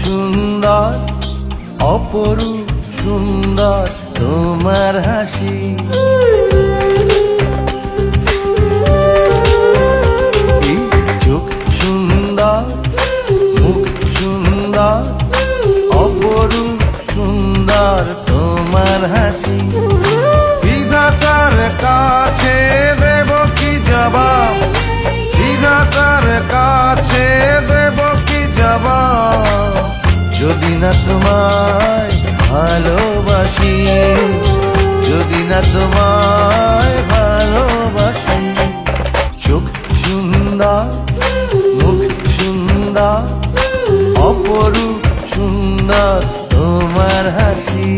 সুন্দর অপরূপ সুন্দর তোমার হাসি। চোখ সুন্দর মুখ সুন্দর অপরূপ সুন্দর তোমার হাসি। বিধাতার কাছে দেব কি জবাব, বিধাতার কাছে দেব কি জবাব, যদি না তোমায় ভালোবাসি, যদি না তোমায় ভালোবাসি। চোখ সুন্দর মুখ সুন্দর অপরূপ সুন্দর তোমার হাসি।